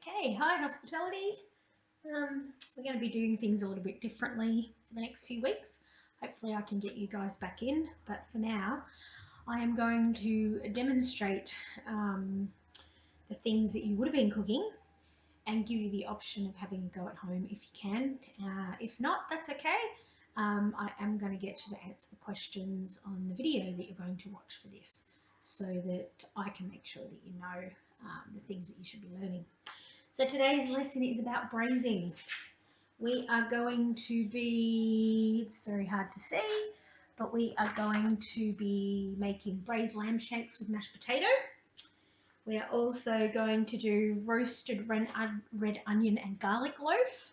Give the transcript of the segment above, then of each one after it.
Okay, hi hospitality. We're going to be doing things a little bit differently for the next few weeks. Hopefully I can get you guys back in, but for now I am going to demonstrate the things that you would have been cooking and give you the option of having a go at home if you can. If not, that's okay. I am going to get you to answer the questions on the video that you're going to watch for this so that I can make sure that you know the things that you should be learning. So today's lesson is about braising. We are going to be, it's very hard to see, but we are going to be making braised lamb shanks with mashed potato. We are also going to do roasted red onion and garlic loaf.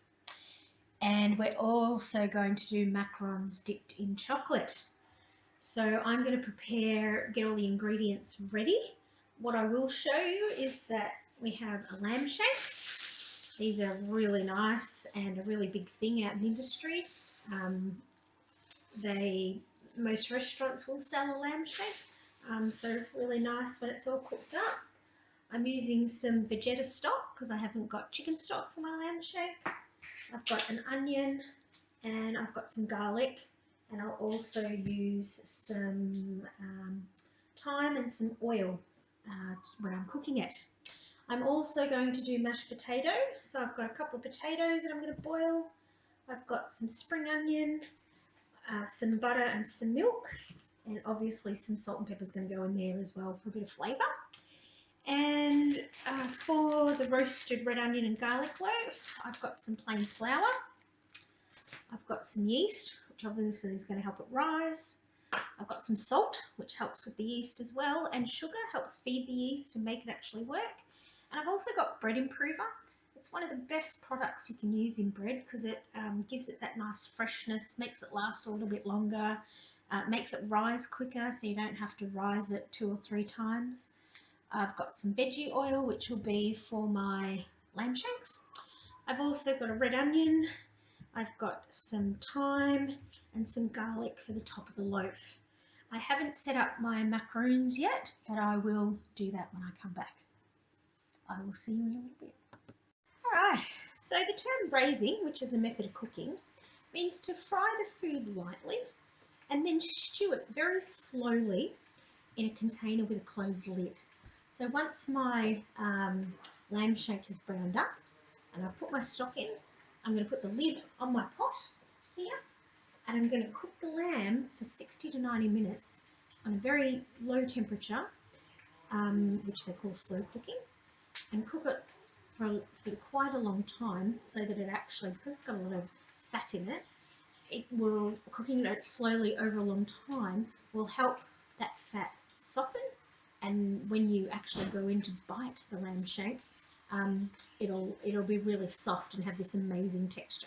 And we're also going to do macarons dipped in chocolate. So I'm going to get all the ingredients ready. What I will show you is that we have a lamb shank. These are really nice and a really big thing out in industry. Most restaurants will sell a lamb shank, so really nice when it's all cooked up. I'm using some vegeta stock because I haven't got chicken stock for my lamb shank. I've got an onion and I've got some garlic, and I'll also use some thyme and some oil when I'm cooking it. I'm also going to do mashed potato, so I've got a couple of potatoes that I'm going to boil. I've got some spring onion, some butter and some milk, and obviously some salt and pepper is going to go in there as well for a bit of flavour. And for the roasted red onion and garlic loaf, I've got some plain flour. I've got some yeast, which obviously is going to help it rise. I've got some salt, which helps with the yeast as well, and sugar helps feed the yeast and make it actually work. And I've also got bread improver. It's one of the best products you can use in bread because it gives it that nice freshness, makes it last a little bit longer, makes it rise quicker so you don't have to rise it 2 or 3 times. I've got some veggie oil, which will be for my lamb shanks. I've also got a red onion. I've got some thyme and some garlic for the top of the loaf. I haven't set up my macaroons yet, but I will do that when I come back. I will see you in a little bit. Alright, so the term braising, which is a method of cooking, means to fry the food lightly and then stew it very slowly in a container with a closed lid. So once my lamb shank has browned up and I've put my stock in, I'm going to put the lid on my pot here and I'm going to cook the lamb for 60 to 90 minutes on a very low temperature, which they call slow cooking, and cook it for quite a long time so that it actually, because it's got a lot of fat in it, cooking it slowly over a long time will help that fat soften, and when you actually go in to bite the lamb shank, it'll be really soft and have this amazing texture.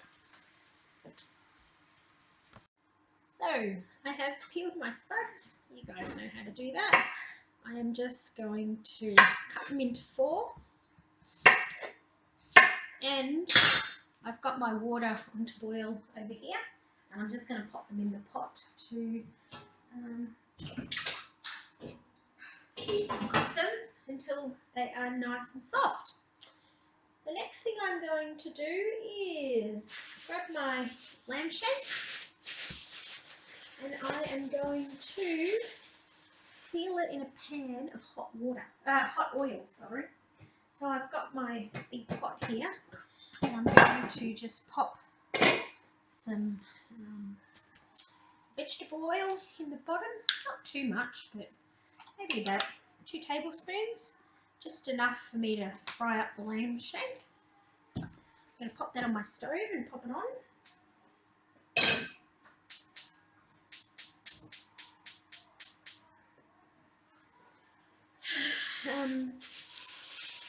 So I have peeled my spuds. You guys know how to do that. I am just going to cut them into 4. And I've got my water on to boil over here, and I'm just going to pop them in the pot to cook them until they are nice and soft. The next thing I'm going to do is grab my lamb shank, and I am going to seal it in a pan of hot oil, sorry. So I've got my big pot here, and I'm going to just pop some vegetable oil in the bottom, not too much, but maybe about 2 tablespoons, just enough for me to fry up the lamb shank. I'm going to pop that on my stove and pop it on.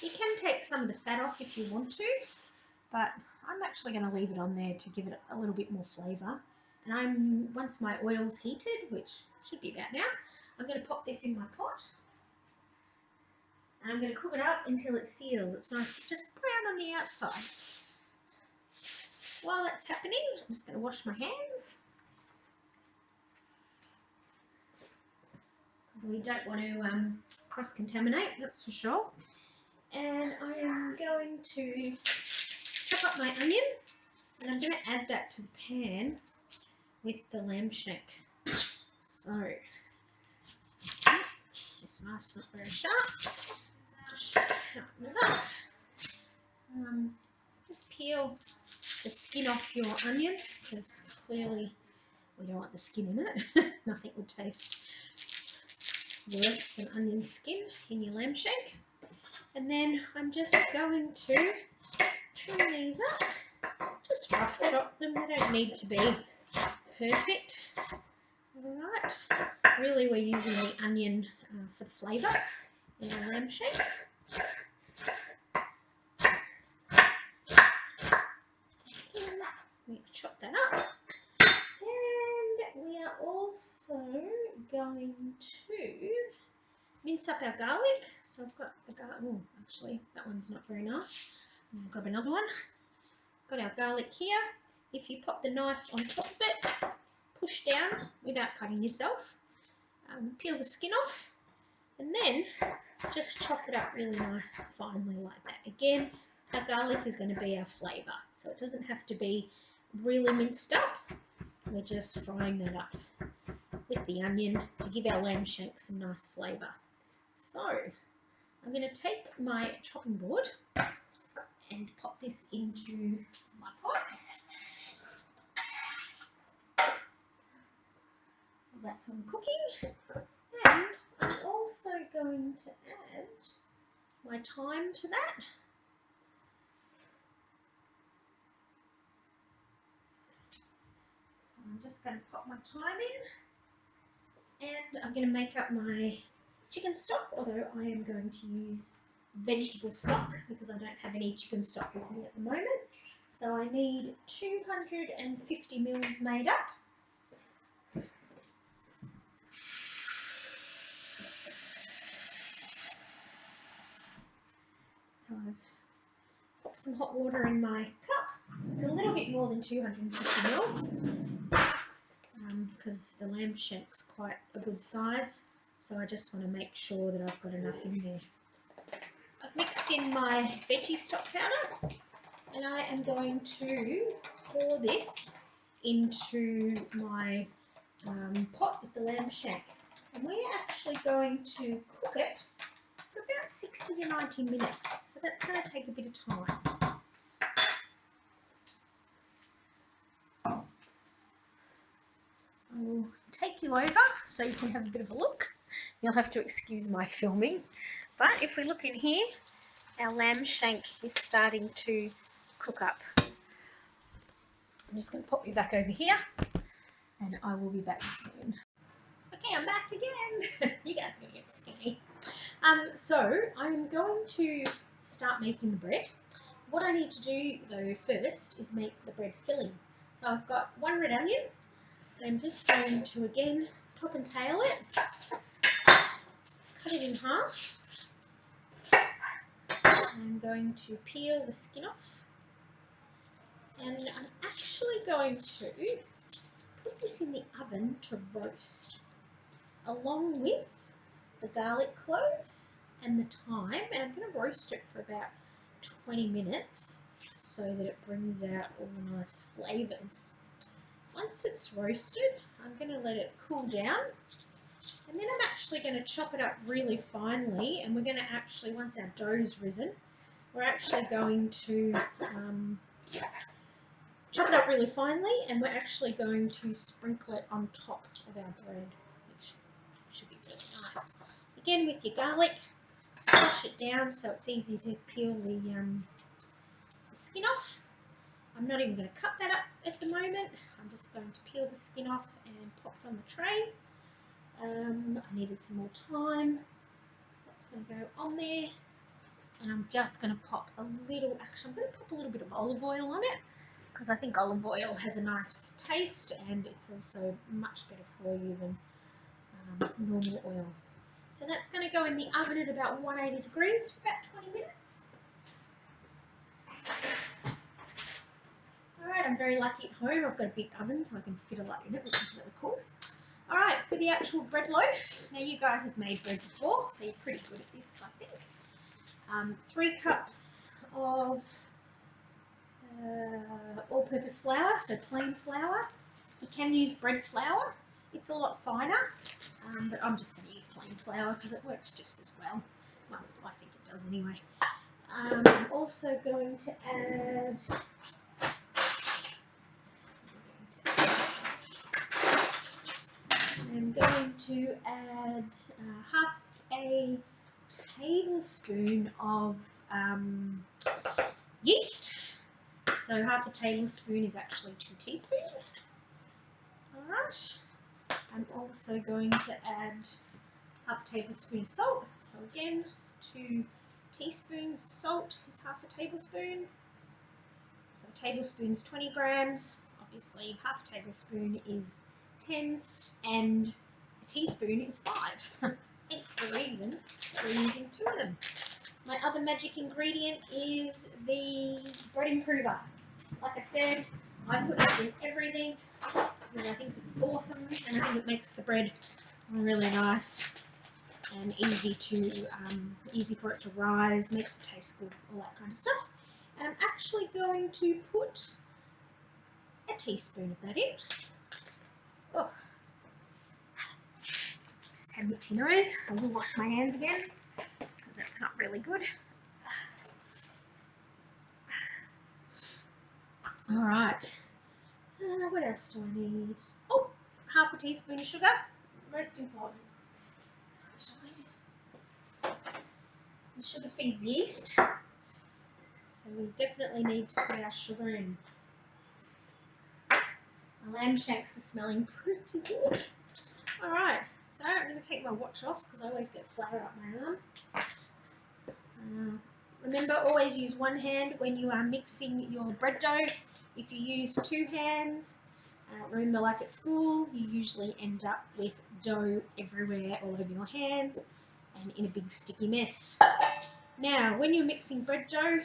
You can take some of the fat off if you want to, but I'm actually going to leave it on there to give it a little bit more flavour. And once my oil's heated, which should be about now, I'm going to pop this in my pot. And I'm going to cook it up until it seals. It's nice, just brown on the outside. While that's happening, I'm just going to wash my hands. Because we don't want to cross-contaminate, that's for sure. And I am going to chop up my onion, and I'm going to add that to the pan with the lamb shank. So this knife's not very sharp. Just sharpen it up. Just peel the skin off your onion, because clearly we don't want the skin in it. Nothing would taste worse than onion skin in your lamb shank. And then I'm just going to trim these up. Just rough chop them. They don't need to be perfect. Alright. Really, we're using the onion for the flavour in our lamb shank. We've chopped that up. And we are also going to mince up our garlic. So I've got the garlic. Oh, actually, that one's not very nice. I'll grab another one. Got our garlic here. If you pop the knife on top of it, push down without cutting yourself. Peel the skin off, and then just chop it up really nice, finely like that. Again, our garlic is going to be our flavour, so it doesn't have to be really minced up. We're just frying that up with the onion to give our lamb shank some nice flavour. So I'm going to take my chopping board and pop this into my pot. That's on cooking. And I'm also going to add my thyme to that. So I'm just going to pop my thyme in, and I'm going to make up my chicken stock, although I am going to use vegetable stock because I don't have any chicken stock with me at the moment. So I need 250 mils made up. So I've popped some hot water in my cup. It's a little bit more than 250 mils because the lamb shank's quite a good size. So I just want to make sure that I've got enough in there. I've mixed in my veggie stock powder, and I am going to pour this into my pot with the lamb shank. And we're actually going to cook it for about 60 to 90 minutes. So that's going to take a bit of time. I will take you over so you can have a bit of a look. You'll have to excuse my filming. But if we look in here, our lamb shank is starting to cook up. I'm just going to pop you back over here, and I will be back soon. Okay, I'm back again. You guys are going to get skinny. So I'm going to start making the bread. What I need to do though first is make the bread filling. So I've got one red onion. I'm just going to again top and tail it, cut it in half. I'm going to peel the skin off, and I'm actually going to put this in the oven to roast, along with the garlic cloves and the thyme, and I'm going to roast it for about 20 minutes so that it brings out all the nice flavours. Once it's roasted, I'm going to let it cool down, and then I'm actually going to chop it up really finely, and we're going to actually, once our dough's risen, we're actually going to chop it up really finely, and we're actually going to sprinkle it on top of our bread, which should be really nice. Again, with your garlic, smash it down so it's easy to peel the skin off. I'm not even going to cut that up at the moment. I'm just going to peel the skin off and pop it on the tray. I needed some more thyme. That's going to go on there. And I'm just going to pop a little, actually I'm going to pop a little bit of olive oil on it, because I think olive oil has a nice taste, and it's also much better for you than normal oil. So that's going to go in the oven at about 180 degrees for about 20 minutes. Alright, I'm very lucky at home. I've got a big oven so I can fit a lot in it, which is really cool. Alright, for the actual bread loaf, now you guys have made bread before, so you're pretty good at this, I think. 3 cups of all-purpose flour, so plain flour. You can use bread flour. It's a lot finer, but I'm just going to use plain flour because it works just as well. Well, I think it does anyway. I'm also going to add half a tablespoon of yeast. So half a tablespoon is actually 2 teaspoons. Alright. I'm also going to add half a tablespoon of salt. So again, 2 teaspoons. Salt is half a tablespoon. So a tablespoon is 20 grams. Obviously, half a tablespoon is 10, and a teaspoon is 5. Hence the reason we're using 2 of them. My other magic ingredient is the bread improver. Like I said, I put this in everything because I think it's awesome, and I think it makes the bread really nice and easy for it to rise, makes it taste good, all that kind of stuff. And I'm actually going to put a teaspoon of that in. Oh, just had an itchy nose. I will wash my hands again because that's not really good. All right. What else do I need? Oh, half a teaspoon of sugar. Most important. The sugar feeds yeast, so we definitely need to put our sugar in. My lamb shanks are smelling pretty good. All right, so I'm going to take my watch off because I always get flour up my arm. Remember, always use one hand when you are mixing your bread dough. If you use 2 hands, remember, like at school, you usually end up with dough everywhere, all over your hands, and in a big sticky mess. Now, when you're mixing bread dough,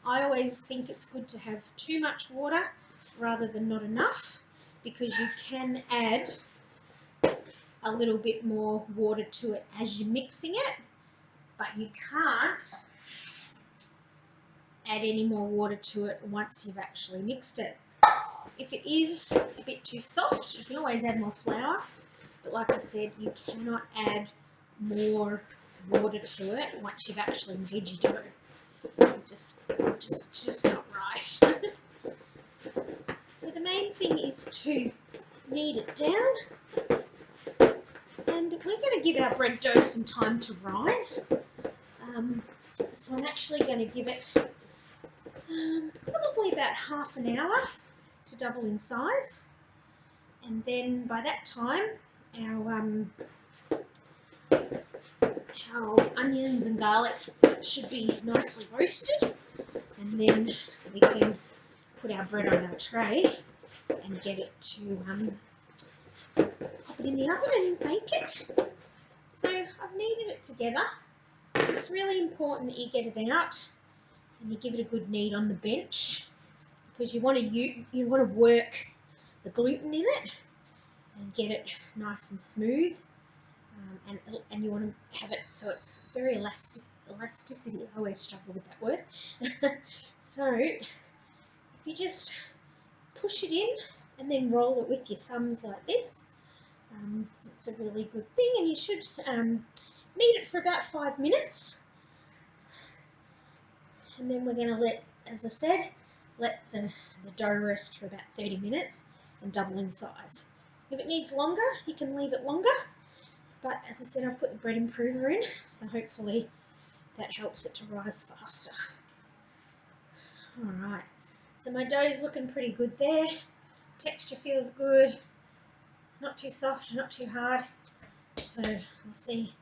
I always think it's good to have too much water rather than not enough, because you can add a little bit more water to it as you're mixing it, but you can't add any more water to it once you've actually mixed it. If it is a bit too soft, you can always add more flour, but like I said, you cannot add more water to it once you've actually made your dough. Just not right. So the main thing is to knead it down, and we're going to give our bread dough some time to rise. So I'm actually going to give it probably about half an hour to double in size, and then by that time our onions and garlic should be nicely roasted, and then we can put our bread on our tray and get it to pop it in the oven and bake it. So I've kneaded it together. It's really important that you get it out and you give it a good knead on the bench, because you want to work the gluten in it and get it nice and smooth, and you want to have it so it's very elasticity. I always struggle with that word. So if you just push it in and then roll it with your thumbs like this, it's a really good thing, and you should knead it for about 5 minutes, and then we're going to let the dough rest for about 30 minutes and double in size. If it needs longer, you can leave it longer, but as I said, I've put the bread improver in, so hopefully that helps it to rise faster. Alright, so my dough's looking pretty good there. Texture feels good, not too soft, not too hard, so we'll see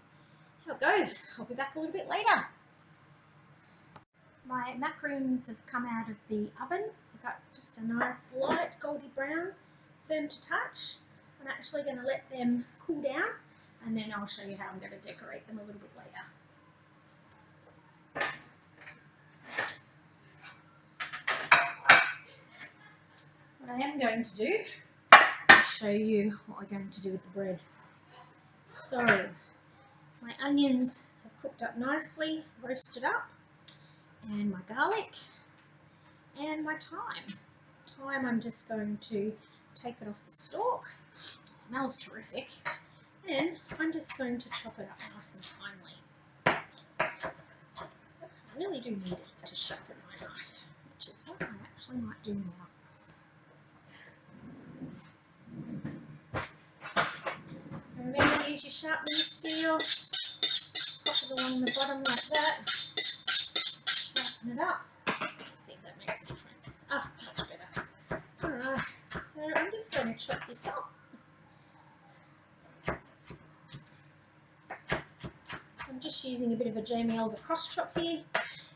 how it goes. I'll be back a little bit later. My macaroons have come out of the oven. They've got just a nice light goldy brown, firm to touch. I'm actually going to let them cool down, and then I'll show you how I'm going to decorate them a little bit later. What I am going to do is show you what we're going to do with the bread. So my onions have cooked up nicely, roasted up. and my garlic and my thyme. Thyme, I'm just going to take it off the stalk. It smells terrific. And I'm just going to chop it up nice and finely. I really do need it to sharpen my knife, which is what I actually might do now. So remember, use your sharpening steel. Pop it along the bottom like that. Sharpen it up. Let's see if that makes a difference. Ah, much better. Alright, so I'm just going to chop this up. I'm just using a bit of a Jamie Oliver cross chop here.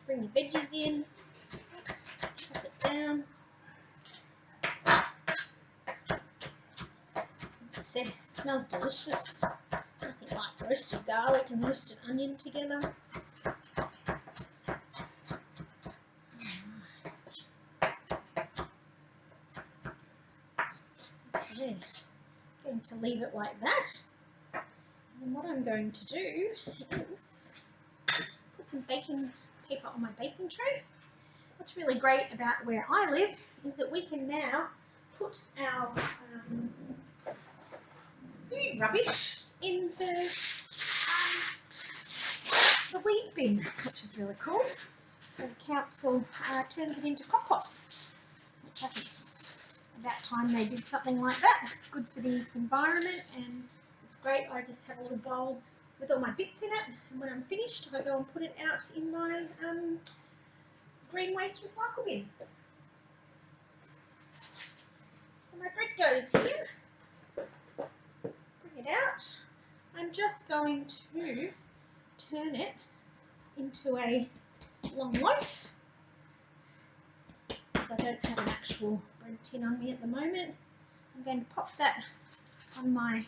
Bring your veggies in. Chop it down. Like I said, it smells delicious. Nothing like roasted garlic and roasted onion together. Okay, going to leave it like that. And what I'm going to do is put some baking paper on my baking tray. What's really great about where I live is that we can now put our food rubbish in the wheat bin, which is really cool. So the council turns it into compost, which I think's about time they did something like that. Good for the environment, and it's great. I just have a little bowl with all my bits in it, and when I'm finished, I go and put it out in my green waste recycle bin. So my bread dough's here. Bring it out. I'm just going to turn it into a long loaf, because I don't have an actual bread tin on me at the moment. I'm going to pop that on my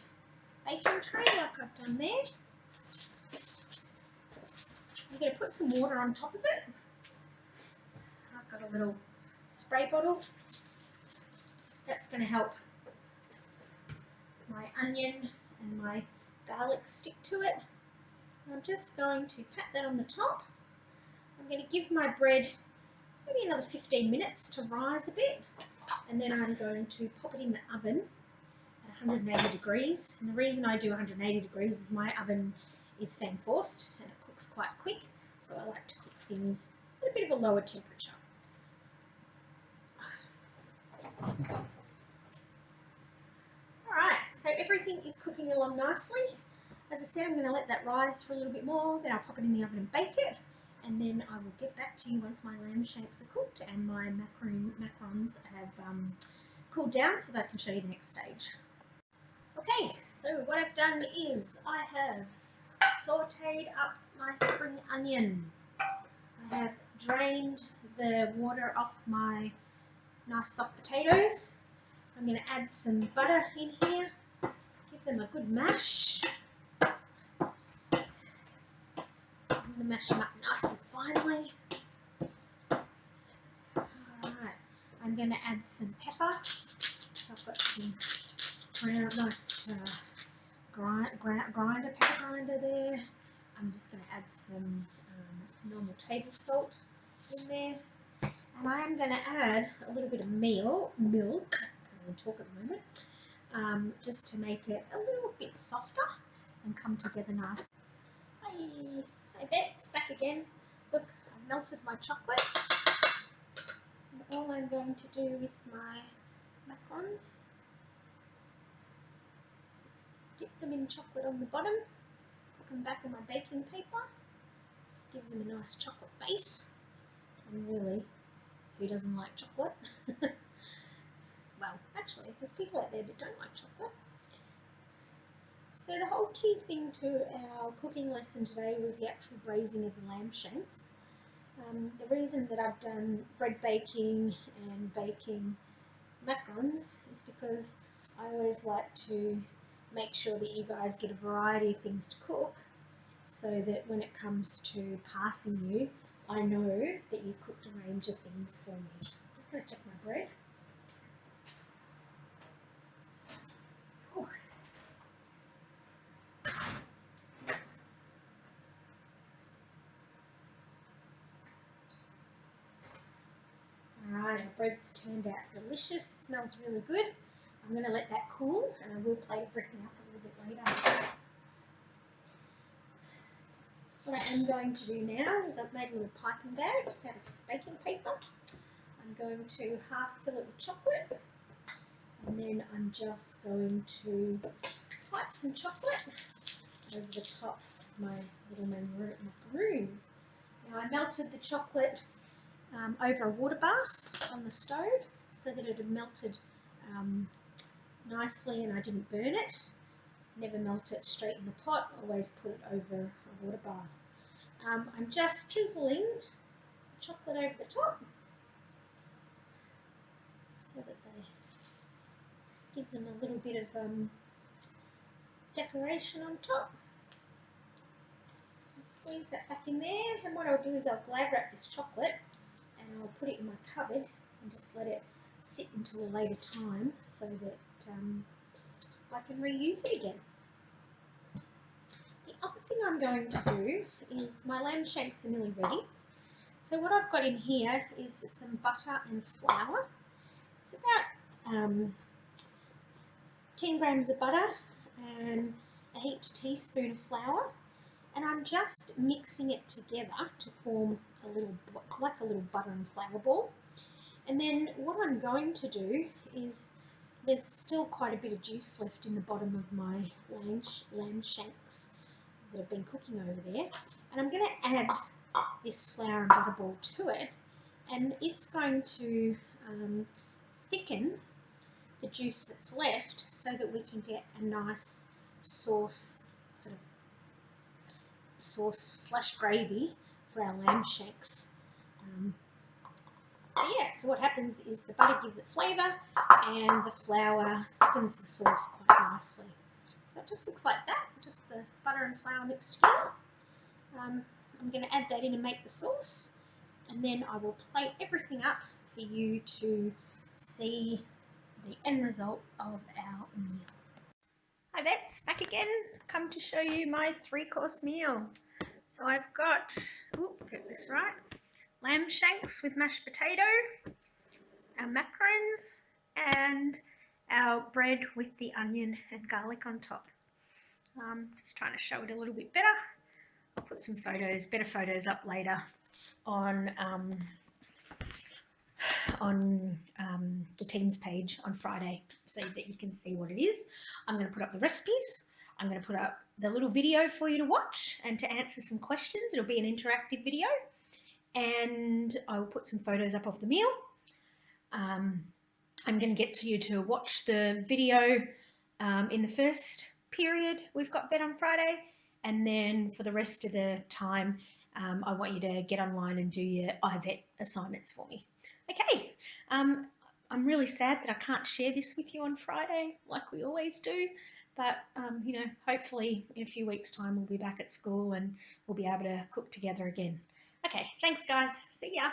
baking tray like I've done there. I'm going to put some water on top of it. I've got a little spray bottle. That's going to help my onion and my garlic stick to it. I'm just going to pat that on the top. I'm going to give my bread maybe another 15 minutes to rise a bit, and then I'm going to pop it in the oven at 180 degrees. And the reason I do 180 degrees is my oven is fan forced and it cooks quite quick, so I like to cook things at a bit of a lower temperature. Alright, so everything is cooking along nicely. As I said, I'm going to let that rise for a little bit more, then I'll pop it in the oven and bake it, and then I will get back to you once my lamb shanks are cooked and my macarons have cooled down, so that I can show you the next stage. Okay, so what I've done is I have sauteed up my spring onion. I have drained the water off my nice soft potatoes. I'm going to add some butter in here, give them a good mash. I'm going to mash them up nice and finely. Alright, I'm going to add some pepper. I've got some nice pepper grinder there. I'm just going to add some normal table salt in there. And I am going to add a little bit of milk, I can't even talk at the moment, just to make it a little bit softer and come together nice. Hey Bets, back again. Look, I've melted my chocolate. And all I'm going to do with my macarons is dip them in chocolate on the bottom, put them back on my baking paper. Just gives them a nice chocolate base. And really, who doesn't like chocolate? Well, actually, there's people out there that don't like chocolate. So the whole key thing to our cooking lesson today was the actual braising of the lamb shanks. The reason that I've done bread baking and baking macarons is because I always like to make sure that you guys get a variety of things to cook, so that when it comes to passing you, I know that you've cooked a range of things for me. I'm just going to check my bread. our bread's turned out delicious, smells really good. I'm going to let that cool and I will plate everything up a little bit later. What I am going to do now is I've made a little piping bag out of baking paper. I'm going to half fill it with chocolate, and then I'm just going to pipe some chocolate over the top of my little macaroons. Now I melted the chocolate over a water bath on the stove so that it had melted nicely and I didn't burn it. Never melt it straight in the pot, always put it over a water bath. I'm just drizzling chocolate over the top so that they gives them a little bit of decoration on top. Squeeze that back in there, and what I'll do is I'll glad wrap this chocolate and I'll put it in my cupboard and just let it sit until a later time so that I can reuse it again. The other thing I'm going to do is my lamb shanks are nearly ready. So what I've got in here is some butter and flour. It's about 10 grams of butter and a heaped teaspoon of flour, and I'm just mixing it together to form a little, like a little butter and flour ball. And then what I'm going to do is, there's still quite a bit of juice left in the bottom of my lamb shanks that have been cooking over there, and I'm going to add this flour and butter ball to it, and it's going to thicken the juice that's left so that we can get a nice sauce, sort of sauce slash gravy for our lamb shanks. So yeah, so what happens is the butter gives it flavour and the flour thickens the sauce quite nicely. So it just looks like that, just the butter and flour mixed together. I'm going to add that in and make the sauce, and then I will plate everything up for you to see the end result of our meal. Hi Vets, back again, come to show you my 3-course meal. So I've got, get this right, lamb shanks with mashed potato, our macarons, and our bread with the onion and garlic on top. Just trying to show it a little bit better. I'll put some photos, better photos up later on the Teams page on Friday so that you can see what it is. I'm going to put up the recipes. I'm going to put up the little video for you to watch and to answer some questions. It'll be an interactive video, and I will put some photos up of the meal. I'm going to get you to watch the video in the first period we've got vet on Friday, and then for the rest of the time I want you to get online and do your iVet assignments for me. Okay, I'm really sad that I can't share this with you on Friday like we always do, but you know, hopefully in a few weeks' time we'll be back at school and we'll be able to cook together again. Okay, thanks guys, see ya.